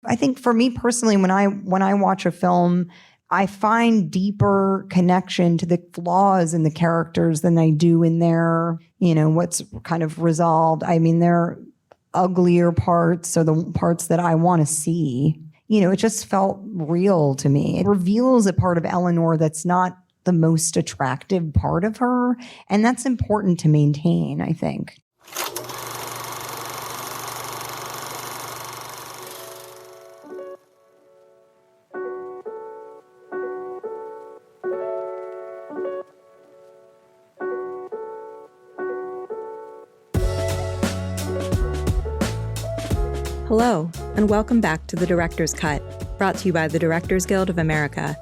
I think for me personally, when I watch a film, I find deeper connection to the flaws in the characters than I do in their, what's kind of resolved. I mean, their uglier parts are the parts that I want to see. It just felt real to me. It reveals a part of Eleanor that's not the most attractive part of her, and that's important to maintain, I think. Hello, and welcome back to The Director's Cut, brought to you by the Directors Guild of America.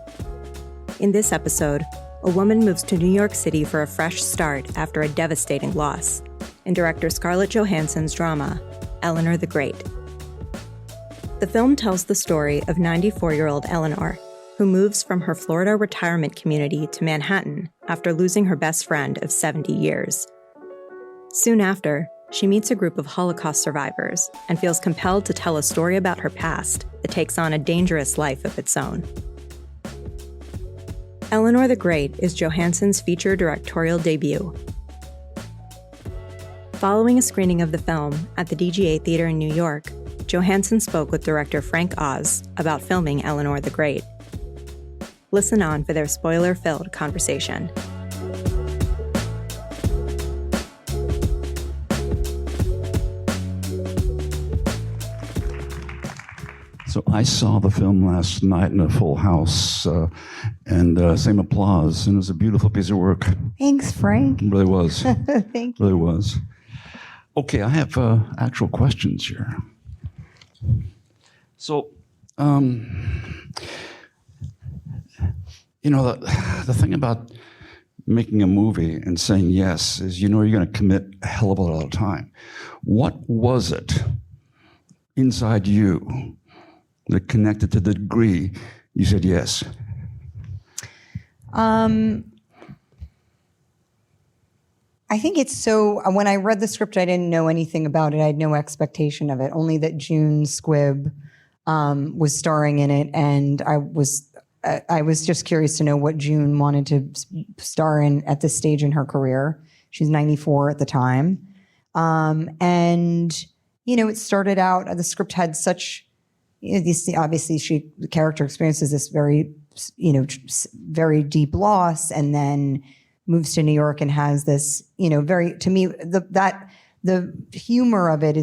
In this episode, a woman moves to New York City for a fresh start after a devastating loss, in director Scarlett Johansson's drama, Eleanor the Great. The film tells the story of 94-year-old Eleanor, who moves from her Florida retirement community to Manhattan after losing her best friend of 70 years. Soon after, she meets a group of Holocaust survivors and feels compelled to tell a story about her past that takes on a dangerous life of its own. Eleanor the Great is Johansson's feature directorial debut. Following a screening of the film at the DGA Theater in New York, Johansson spoke with director Frank Oz about filming Eleanor the Great. Listen on for their spoiler-filled conversation. So I saw the film last night in a full house, and same applause, and it was a beautiful piece of work. Thanks, Frank. It really was. Thank you. Really was. Okay, I have actual questions here. So, the thing about making a movie and saying yes is you're going to commit a hell of a lot of time. What was it inside you that connected to the degree you said yes? I think it's so, when I read the script, I didn't know anything about it. I had no expectation of it, only that June Squibb was starring in it. And I was just curious to know what June wanted to star in at this stage in her career. She's 94 at the time. It started out, the script had such, obviously the character experiences this very, very deep loss, and then moves to New York and has this, very, to me, the humor of it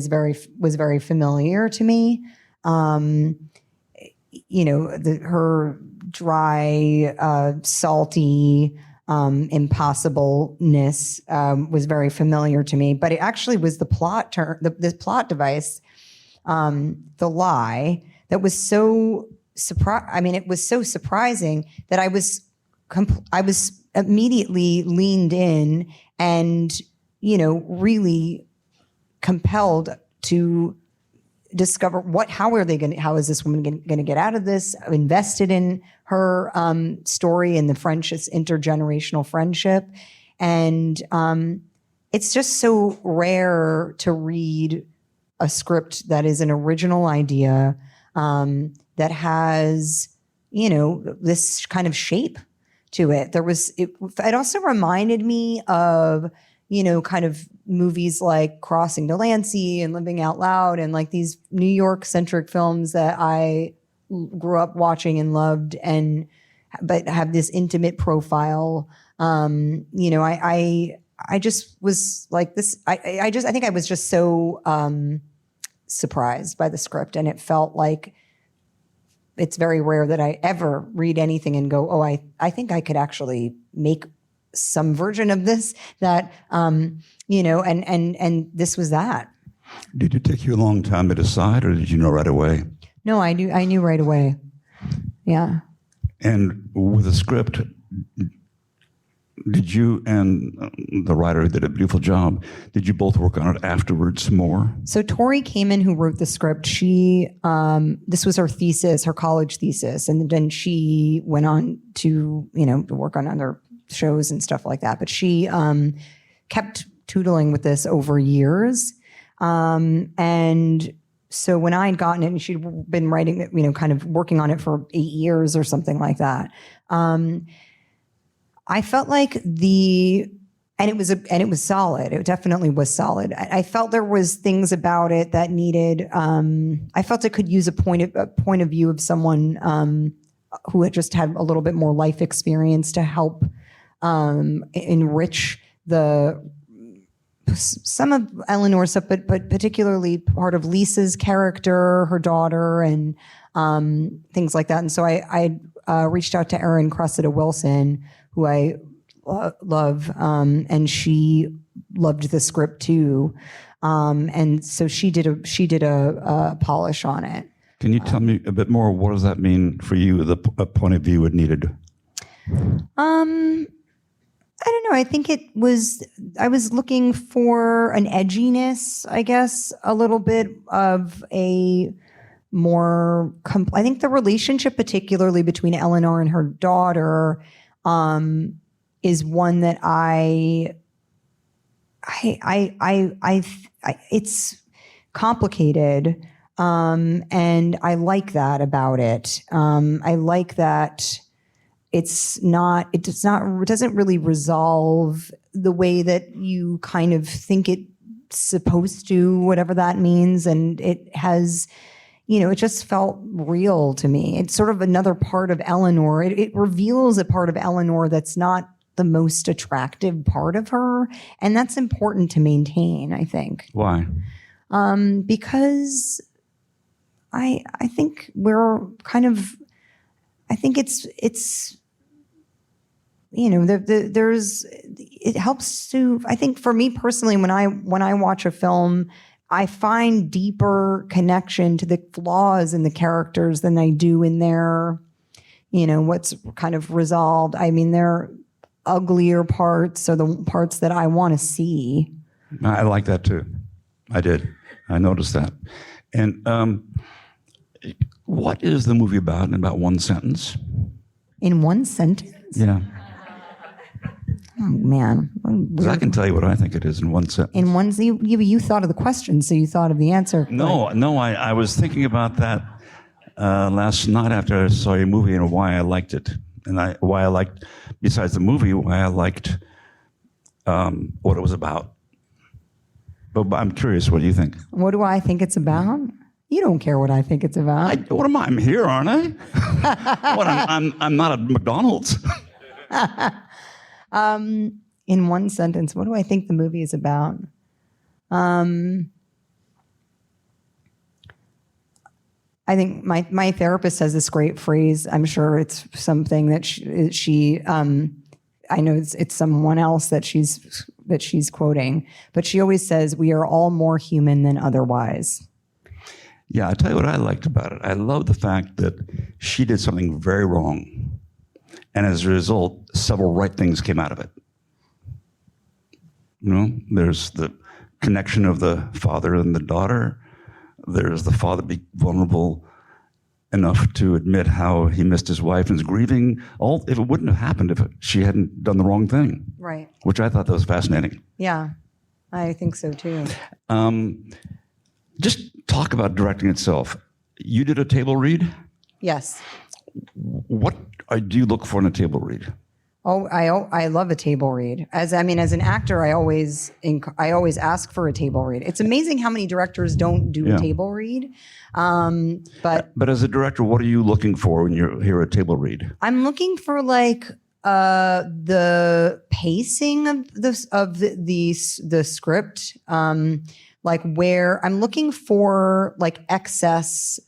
was very familiar to me. Her dry, salty, impossibleness was very familiar to me. But it actually was the plot this plot device, the lie, that was so it was so surprising that I was immediately leaned in and, really compelled to discover how is this woman going to get out of this? I'm invested in her story and the friendships, intergenerational friendship. And it's just so rare to read a script that is an original idea that has, this kind of shape to it. It also reminded me of, kind of movies like Crossing Delancey and Living Out Loud and like these New York centric films that I grew up watching and loved, but have this intimate profile. I just was like this. I think I was just so surprised by the script, and it felt like it's very rare that I ever read anything and go, oh, I think I could actually make some version of this that, and this was that. Did it take you a long time to decide, or did you know right away? No, I knew right away. Yeah. And with the script, did you and the writer did a beautiful job? Did you both work on it afterwards more? So Tori Kamen, who wrote the script, she this was her thesis, her college thesis, and then she went on to to work on other shows and stuff like that. But she kept tootling with this over years, and so when I had gotten it, and she'd been writing it, kind of working on it for 8 years or something like that, I felt like and it was solid. It definitely was solid. I felt there was things about it that needed. I felt it could use a point of view of someone who had just had a little bit more life experience to help enrich some of Eleanor's stuff, but particularly part of Lisa's character, her daughter, and things like that. And so I reached out to Erin Cressida Wilson, who I love, and she loved the script too, and so she did a polish on it. Can you tell me a bit more? What does that mean for you? The point of view it needed. I don't know. I think I was looking for an edginess, I guess, a little bit of a more. I think the relationship, particularly between Eleanor and her daughter, is one that it's complicated, and I like that about it. I like that it doesn't really resolve the way that you kind of think it's supposed to, whatever that means, and it has. It just felt real to me. It's sort of another part of Eleanor. It reveals a part of Eleanor that's not the most attractive part of her, and that's important to maintain, I think. Why? Because I think we're kind of. I think it's. There's. It helps to. I think for me personally, when I watch a film, I find deeper connection to the flaws in the characters than I do in their, what's kind of resolved. I mean, their uglier parts are the parts that I want to see. I like that too. I did. I noticed that. And what is the movie about in about one sentence? In one sentence? Yeah. Oh, man. Because I can tell you what I think it is in one sentence. In one, you thought of the question, so you thought of the answer. No, I was thinking about that last night after I saw your movie and why I liked it. And why I liked, besides the movie, why I liked what it was about. But I'm curious, what do you think? What do I think it's about? You don't care what I think it's about. What am I? I'm here, aren't I? What, I'm not at McDonald's. In one sentence, what do I think the movie is about? I think my therapist has this great phrase. I'm sure it's something that she I know it's someone else that she's quoting, but she always says, "We are all more human than otherwise." Yeah, I tell you what I liked about it. I love the fact that she did something very wrong, and as a result, several right things came out of it. There's the connection of the father and the daughter. There's the father being vulnerable enough to admit how he missed his wife and is grieving. If it wouldn't have happened if she hadn't done the wrong thing. Right. Which I thought that was fascinating. Yeah, I think so too. Just talk about directing itself. You did a table read? Yes. What do you look for in a table read? Oh, I love a table read. As an actor, I always ask for a table read. It's amazing how many directors don't do a table read. But as a director, what are you looking for when you hear a table read? I'm looking for the pacing of the script. Where I'm looking for excess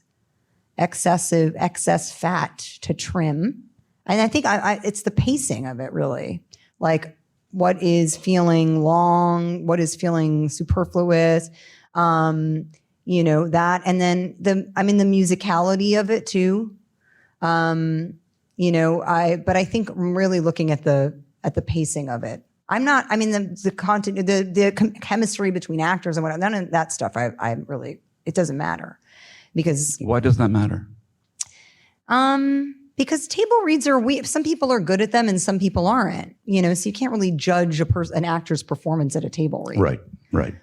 fat to trim. And I think it's the pacing of it, really. Like, what is feeling long, what is feeling superfluous, that. And then the musicality of it too. But I think I'm really looking at the pacing of it. I'm not, the content, the chemistry between actors and whatnot, none of that stuff, it doesn't matter. Because. Why does that matter? Because table reads are some people are good at them and some people aren't, so you can't really judge an actor's performance at a table read. Right.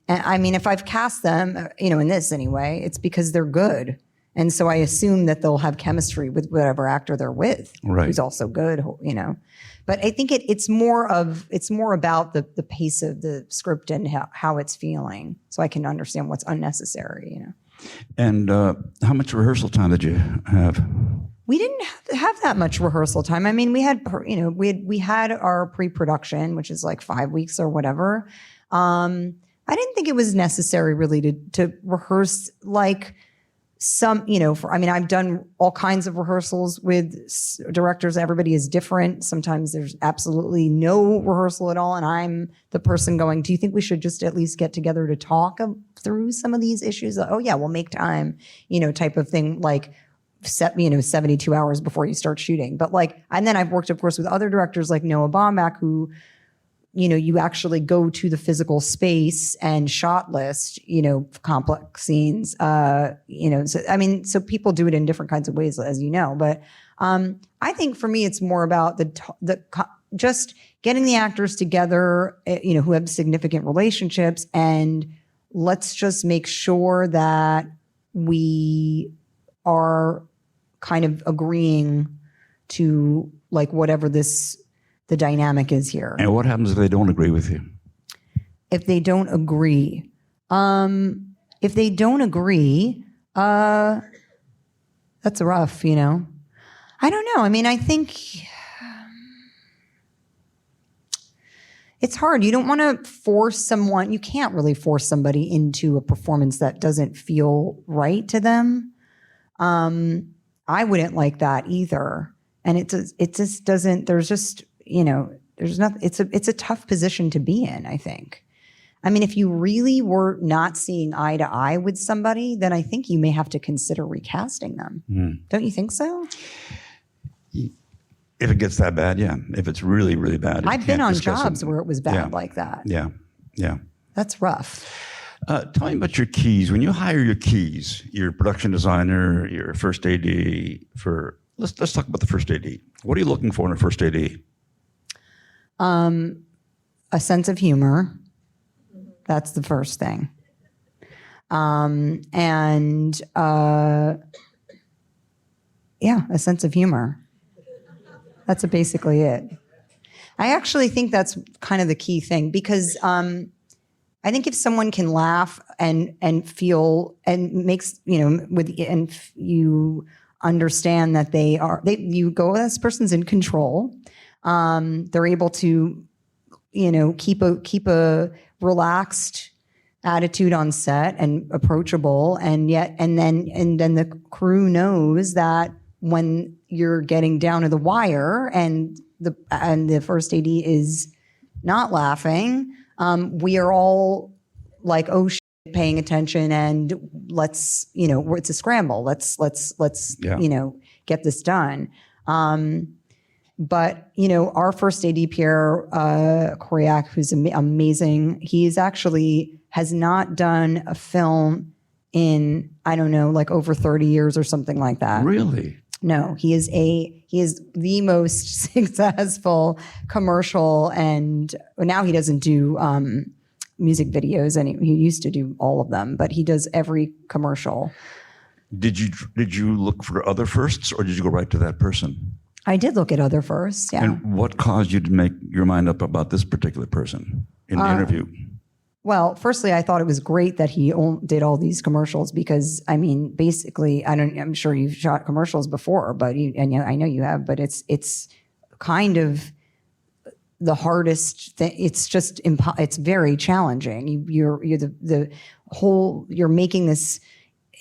And I mean, if I've cast them, in this anyway, it's because they're good. And so I assume that they'll have chemistry with whatever actor they're with, Right. who's also good, But I think it's more about the pace of the script and how it's feeling, so I can understand what's unnecessary, And how much rehearsal time did you have? We didn't have that much rehearsal time. I mean, we had our pre-production, which is like 5 weeks or whatever. I didn't think it was necessary really to rehearse like some, I've done all kinds of rehearsals with directors. Everybody is different. Sometimes there's absolutely no rehearsal at all. And I'm the person going, do you think we should just at least get together to talk through some of these issues? Oh yeah, we'll make time, type of thing, like 72 hours before you start shooting. But and then I've worked, of course, with other directors like Noah Baumbach, who, you actually go to the physical space and shot list, complex scenes, so people do it in different kinds of ways, as you know. But I think for me, it's more about just getting the actors together, who have significant relationships, and let's just make sure that we are kind of agreeing to whatever the dynamic is here. And what happens if they don't agree with you? If they don't agree, that's rough, I don't know. I mean, I think it's hard. You don't want to force someone. You can't really force somebody into a performance that doesn't feel right to them. I wouldn't like that either. And it just doesn't, there's just, there's nothing, it's a tough position to be in, I think. I mean, if you really were not seeing eye to eye with somebody, then I think you may have to consider recasting them. Don't you think so? If it gets that bad, yeah. If it's really, really bad. I've been on jobs where it was bad like that. Yeah. That's rough. Tell me about your keys. When you hire your keys, your production designer, your first AD, let's talk about the first AD. What are you looking for in a first AD? A sense of humor. That's the first thing. A sense of humor. That's basically it. I actually think that's kind of the key thing, because I think if someone can laugh and feel and makes, you understand that you go, this person's in control. They're able to, keep a relaxed attitude on set and approachable, and then the crew knows that when you're getting down to the wire and the first AD is not laughing, we are all like, oh shit, paying attention, and let's, it's a scramble. Let's get this done. But our first AD, Pierre Coriac, who's amazing, he's actually has not done a film in, I don't know, over 30 years or something like that. Really? No, he is the most successful commercial, and now he doesn't do music videos, and he used to do all of them, but he does every commercial. Did you look for other firsts, or did you go right to that person? I did look at other firsts, yeah. And what caused you to make your mind up about this particular person in the interview? Well, firstly, I thought it was great that he did all these commercials, because, I mean, basically, I'm sure you've shot commercials before, but I know you have, but it's kind of the hardest thing. It's just it's very challenging. You're making this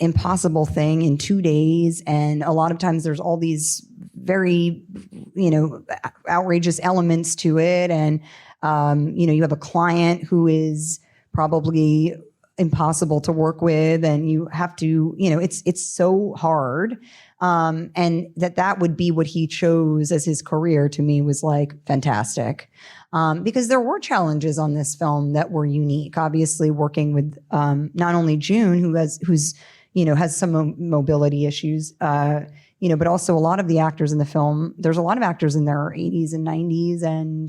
impossible thing in 2 days, and a lot of times there's all these very outrageous elements to it, and you have a client who is probably impossible to work with, and you have to, it's so hard. And that would be what he chose as his career, to me, was fantastic. Because there were challenges on this film that were unique. Obviously, working with not only June, who's has some mobility issues, but also a lot of the actors in the film. There's a lot of actors in their 80s and 90s, and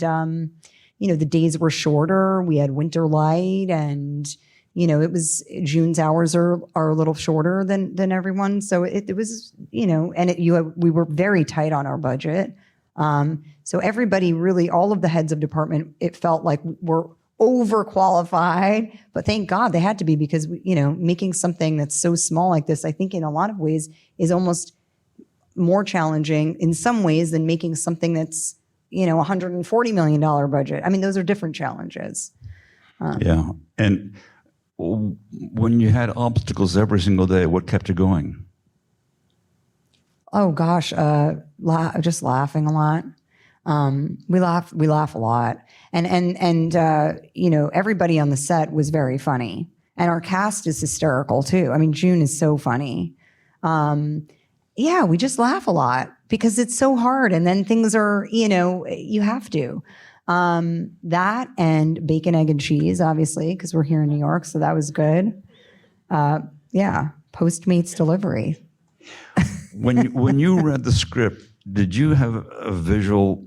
the days were shorter. We had winter light, and it was June's hours are a little shorter than everyone. So it was, and we were very tight on our budget. So everybody really, all of the heads of department, it felt like were overqualified, but thank God they had to be, because making something that's so small like this, I think in a lot of ways is almost more challenging in some ways than making something that's $140 million budget. I mean, those are different challenges. Yeah. And when you had obstacles every single day, what kept you going? Oh gosh, just laughing a lot. We laugh a lot, and everybody on the set was very funny, and our cast is hysterical too. I mean, June is so funny. Yeah, we just laugh a lot because it's so hard, and then things are, you have to. That and bacon, egg, and cheese, obviously, because we're here in New York, so that was good. Yeah, Postmates delivery. When you read the script, did you have a visual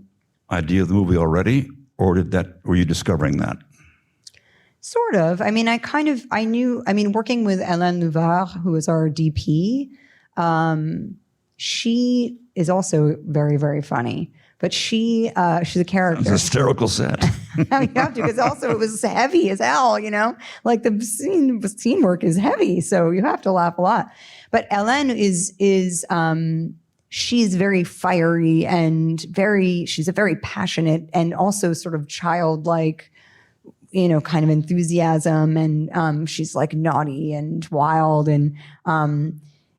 idea of the movie already, or were you discovering that? Sort of. I mean, I knew, working with Eleanor, who is our DP, she is also very, very funny. But she's a character. It's a hysterical set. You have to, because also it was heavy as hell, like the scene work is heavy, so you have to laugh a lot. But Ellen is she's very fiery and she's a very passionate and also sort of childlike, kind of enthusiasm, and she's like naughty and wild,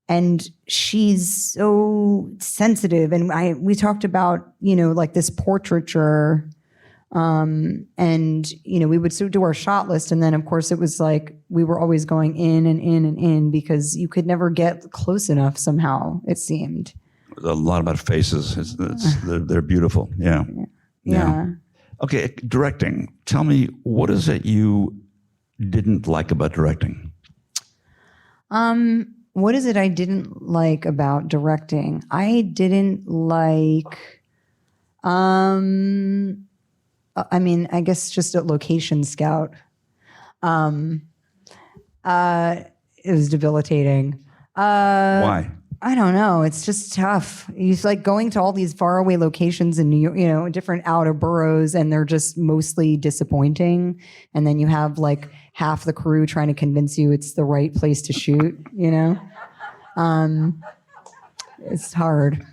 and she's so sensitive. And we talked about, like this portraiture, and, we would do our shot list. And then of course it was like, we were always going in and in and in because you could never get close enough somehow, it seemed. A lot about faces. They're beautiful. Yeah. Yeah. Okay. Directing. Tell me, what is it you didn't like about directing? What is it I didn't like about directing? I didn't like, I guess just a location scout. It was debilitating. Why? I don't know. It's just tough. It's like going to all these faraway locations in New York, different outer boroughs, and they're just mostly disappointing. And then you have like half the crew trying to convince you it's the right place to shoot, It's hard.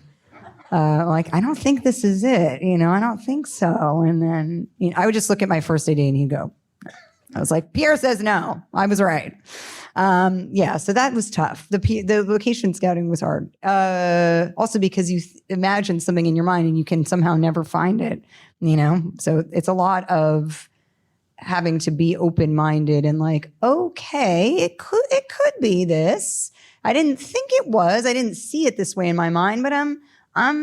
Like, I don't think this is it, I don't think so. And then, I would just look at my first AD and he'd go, I was like, Pierre says no. I was right. So that was tough. The location scouting was hard. Also because you imagine something in your mind and you can somehow never find it, So it's a lot of having to be open-minded and like, okay, it could be this. I didn't think it was. I didn't see it this way in my mind, but I'm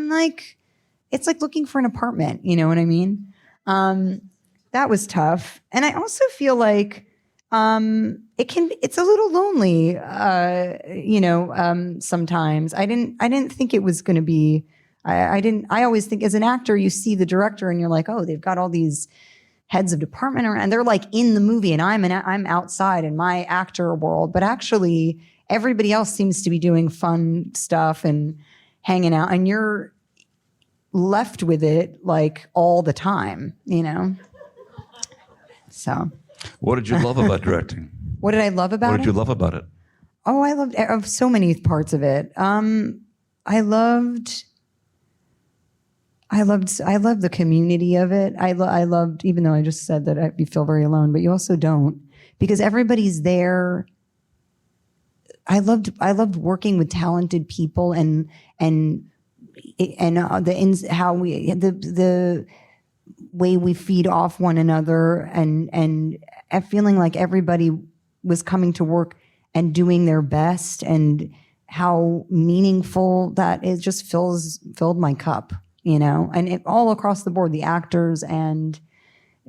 like, it's like looking for an apartment. You know what I mean? That was tough. And I also feel like it's a little lonely, sometimes. I didn't think it was going to be, I always think as an actor, you see the director and you're like, oh, they've got all these heads of department around, and they're like in the movie and I'm outside in my actor world. But actually everybody else seems to be doing fun stuff and hanging out, and you're left with it like all the time, So. What did you love about directing? What did I love about it? What did you love about it? Oh, I loved so many parts of it. I loved the community of it. I loved, even though I just said that you feel very alone, but you also don't, because everybody's there. I loved working with talented people and the way we feed off one another and feeling like everybody was coming to work and doing their best, and how meaningful that is just filled my cup, and all across the board, the actors and,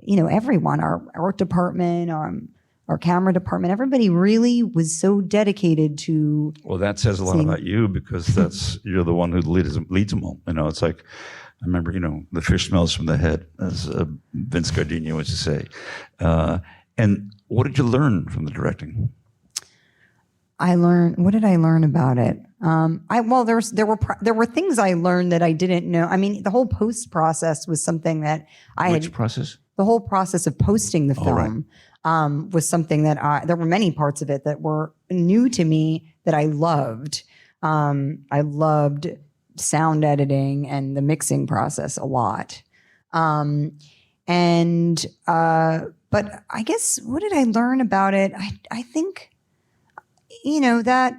everyone, our art department, our camera department, everybody really was so dedicated to. Well, that says a lot about you, because you're the one who leads them all. It's like, I remember, the fish smells from the head, as Vince Gardenia used to say. And What did you learn from the directing? What did I learn about it? There were things I learned that I didn't know. I mean, the whole post process was something that Which process? The whole process of posting the film was something that there were many parts of it that were new to me that I loved. I loved sound editing and the mixing process a lot. But I guess, what did I learn about it? I think, that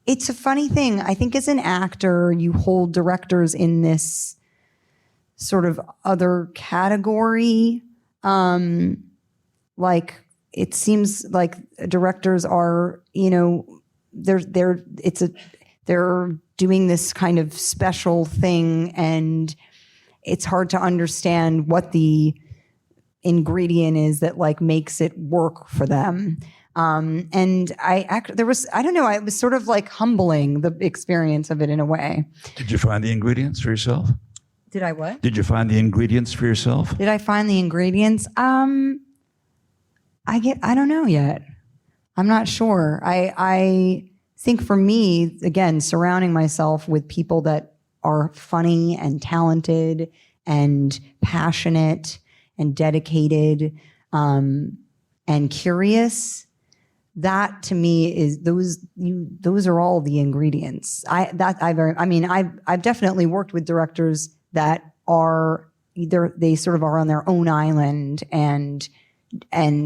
it's a funny thing. I think as an actor, you hold directors in this sort of other category. Like, it seems like directors are, they're doing this kind of special thing, and it's hard to understand what the ingredient is that like makes it work for them. And it was sort of like humbling, the experience of it in a way. Did you find the ingredients for yourself? Did I what? Did you find the ingredients for yourself? Did I find the ingredients? I don't know yet. I'm not sure. I think for me, again, surrounding myself with people that are funny and talented and passionate and dedicated and curious, that to me is those are all the ingredients. I've definitely worked with directors that are they sort of are on their own island, and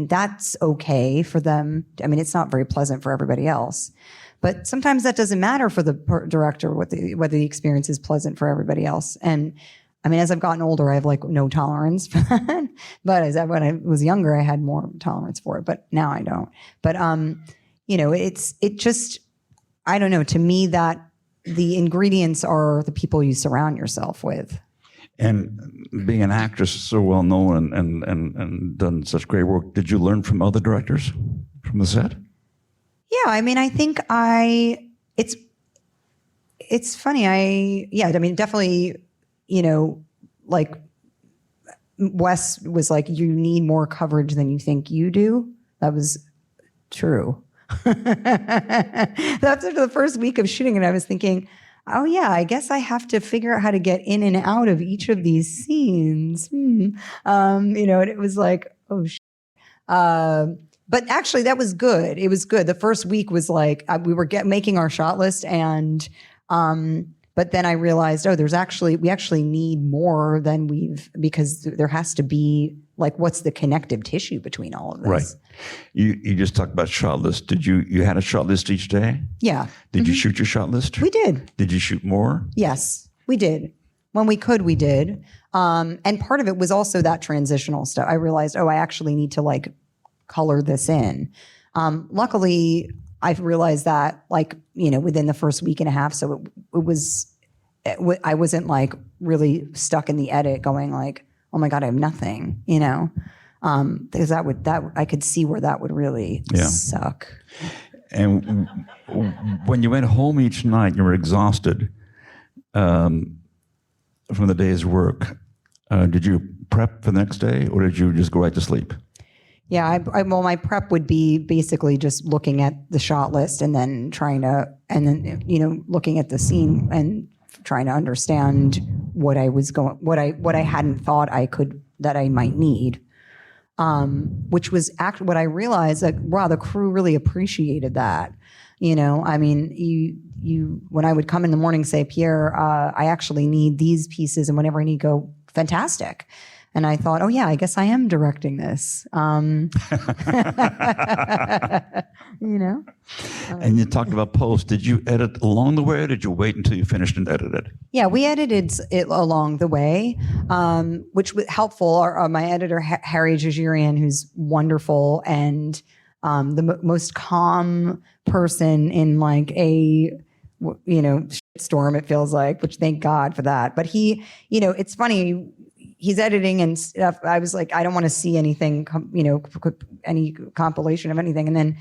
that's okay for them. I mean, it's not very pleasant for everybody else. But sometimes that doesn't matter for the director, whether the experience is pleasant for everybody else. And I mean, as I've gotten older, I have like no tolerance for that. But when I was younger, I had more tolerance for it. But now I don't. But it just, I don't know. To me, that the ingredients are the people you surround yourself with. And being an actress so well known and done such great work, did you learn from other directors from the set? Yeah, I mean, I think it's funny. Definitely, like Wes was like, you need more coverage than you think you do. That was true. That's after the first week of shooting, and I was thinking, oh yeah, I guess I have to figure out how to get in and out of each of these scenes. And it was like, oh shit. But actually, that was good. It was good. The first week was like we were making our shot list, and but then I realized, we actually need more than because there has to be like, what's the connective tissue between all of this? Right. You just talked about shot list. Did you had a shot list each day? Yeah. Did you shoot your shot list? We did. Did you shoot more? Yes, we did. When we could, we did. And part of it was also that transitional stuff. I realized, I actually need to like color this in. Luckily, I've realized that within the first week and a half. So I wasn't like really stuck in the edit going like, oh my God, I have nothing, because I could see where that would really suck. And when you went home each night, you were exhausted from the day's work. Did you prep for the next day, or did you just go right to sleep? Yeah, my prep would be basically just looking at the shot list and then looking at the scene and trying to understand what I hadn't thought that I might need. Which was actually what I realized, like, wow, the crew really appreciated that. I mean, when I would come in the morning, say, Pierre, I actually need these pieces, and whenever I need, go, fantastic. And I thought, oh yeah, I guess I am directing this. And you talked about post. Did you edit along the way, or did you wait until you finished and edited? Yeah, we edited it along the way, which was helpful. My editor, Harry Jajirian, who's wonderful and the most calm person in like a storm, it feels like, which thank God for that. But he, it's funny. He's editing and stuff. I was like, I don't want to see anything, any compilation of anything. And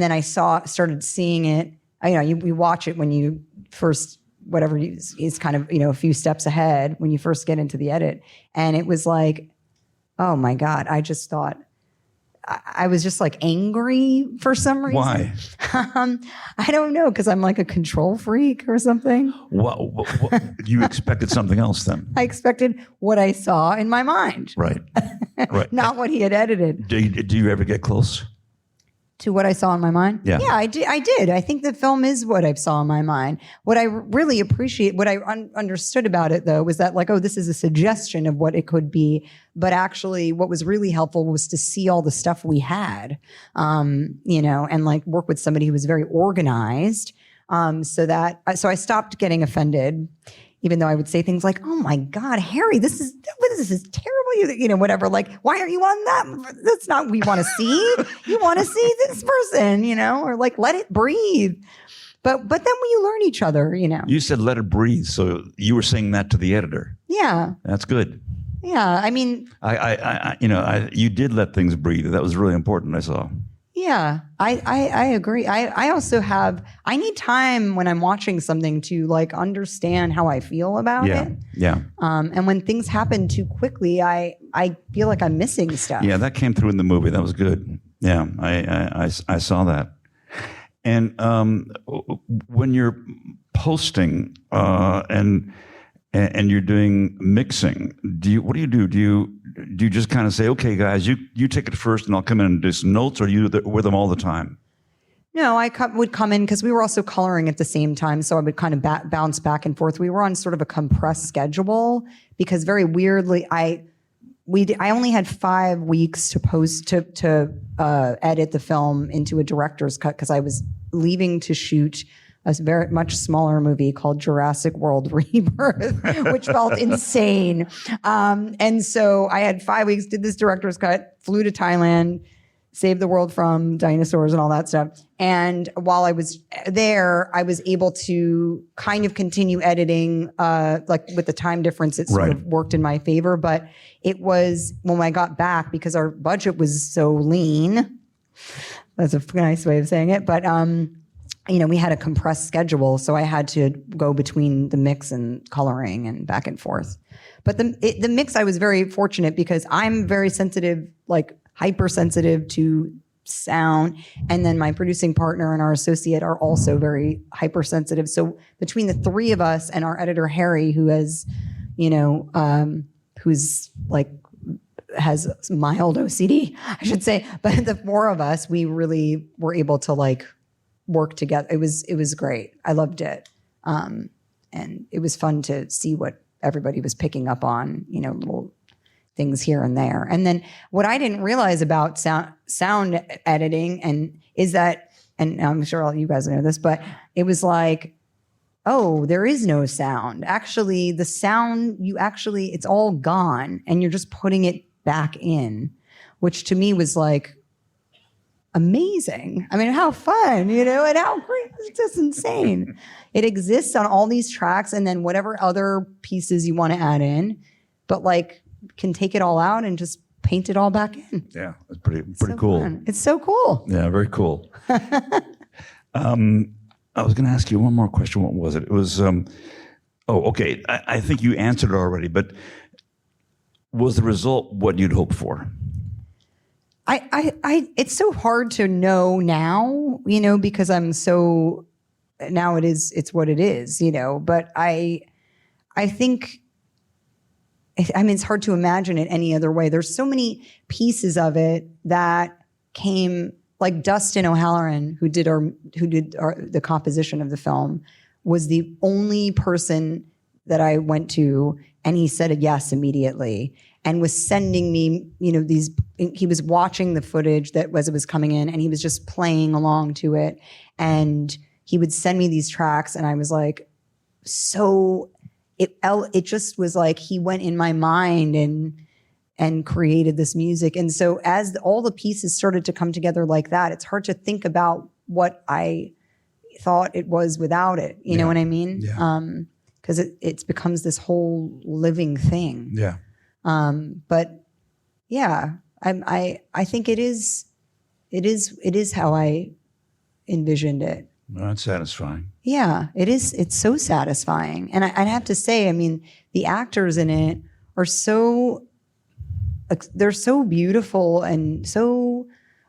then I started seeing it. We watch it when you first, whatever is kind of, a few steps ahead when you first get into the edit. And it was like, oh my God, I just thought, I was just like angry for some reason. Why? I don't know, because I'm like a control freak or something. What, you expected something else then? I expected what I saw in my mind, Right. Right. not what he had edited. Do you ever get close? To what I saw in my mind? Yeah. Yeah, I did. I think the film is what I saw in my mind. What I really appreciate, what I understood about it, though, was that, like, oh, this is a suggestion of what it could be. But actually, what was really helpful was to see all the stuff we had, and like work with somebody who was very organized. So I stopped getting offended, even though I would say things like, "Oh my God, Harry, this is terrible." Whatever. Like, why are you on that? That's not what we want to see. You want to see this person, or like, let it breathe. But then you learn each other, You said let it breathe, so you were saying that to the editor. Yeah. That's good. Yeah. I mean, you did let things breathe. That was really important. I saw. Yeah, I agree. I also I need time when I'm watching something to like understand how I feel about it. Yeah. And when things happen too quickly, I feel like I'm missing stuff. Yeah, that came through in the movie. That was good. Yeah, I saw that. And when you're posting and you're doing mixing, what do you do? Do you just kind of say, okay, guys, you take it first, and I'll come in and do some notes, or are you with them all the time? No, I would come in because we were also coloring at the same time, so I would kind of bounce back and forth. We were on sort of a compressed schedule because very weirdly, I only had 5 weeks to post to edit the film into a director's cut because I was leaving to shoot a very much smaller movie called Jurassic World Rebirth, which felt insane. And so I had 5 weeks, did this director's cut, flew to Thailand, saved the world from dinosaurs and all that stuff. And while I was there, I was able to kind of continue editing, like with the time difference, it sort of worked in my favor. But it was when I got back, because our budget was so lean, that's a nice way of saying it, but we had a compressed schedule, so I had to go between the mix and coloring and back and forth. But the mix, I was very fortunate because I'm very sensitive, like hypersensitive to sound, and then my producing partner and our associate are also very hypersensitive. So between the three of us and our editor Harry, who has, who's like has mild OCD, I should say, but the four of us, we really were able to like work together. It was great. I loved it. And it was fun to see what everybody was picking up on, little things here and there. And then what I didn't realize about sound editing is that, and I'm sure all you guys know this, but it was like, oh, there is no sound. Actually, the sound, it's all gone and you're just putting it back in, which to me was like, amazing. I mean, how fun, and how great. It's just insane. It exists on all these tracks, and then whatever other pieces you want to add in, but like can take it all out and just paint it all back in. Yeah, it's pretty cool. Fun. It's so cool. Yeah, very cool. I was going to ask you one more question. What was it? It was, okay. I think you answered it already, but was the result what you'd hoped for? It's so hard to know now, because it's what it is, but I think, it's hard to imagine it any other way. There's so many pieces of it that came, like Dustin O'Halloran, who did the composition of the film, was the only person that I went to, and he said a yes immediately, and was sending me, he was watching the footage that as it was coming in, and he was just playing along to it. And he would send me these tracks, and I was like, it just was like he went in my mind and created this music. And so as all the pieces started to come together like that, it's hard to think about what I thought it was without it. You know what I mean? Yeah. Because it becomes this whole living thing. Yeah. But yeah, I think it is how I envisioned it. Well, that's satisfying. Yeah, it is. It's so satisfying. And I'd have to say, the actors in it are so they're so beautiful and so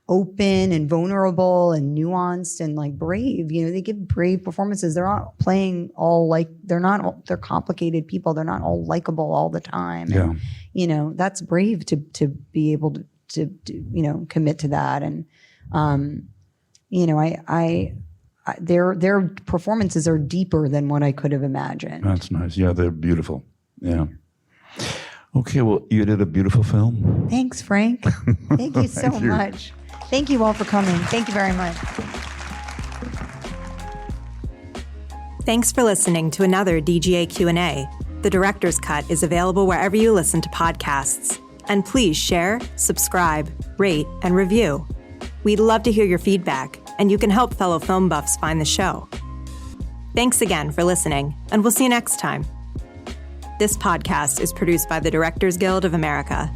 open and vulnerable and nuanced and like brave. You know, they give brave performances. They're not playing all like they're complicated people. They're not all likable all the time. Yeah. And, you know, that's brave to be able to you know, commit to that. And you know, their performances are deeper than what I could have imagined. That's nice. Yeah, they're beautiful. Yeah. Okay, well, you did a beautiful film. Thanks, Frank. Thank you so much. Thank you all for coming. Thank you very much. Thanks for listening to another DGA Q&A. The Director's Cut is available wherever you listen to podcasts. And please share, subscribe, rate, and review. We'd love to hear your feedback, and you can help fellow film buffs find the show. Thanks again for listening, and we'll see you next time. This podcast is produced by the Directors Guild of America.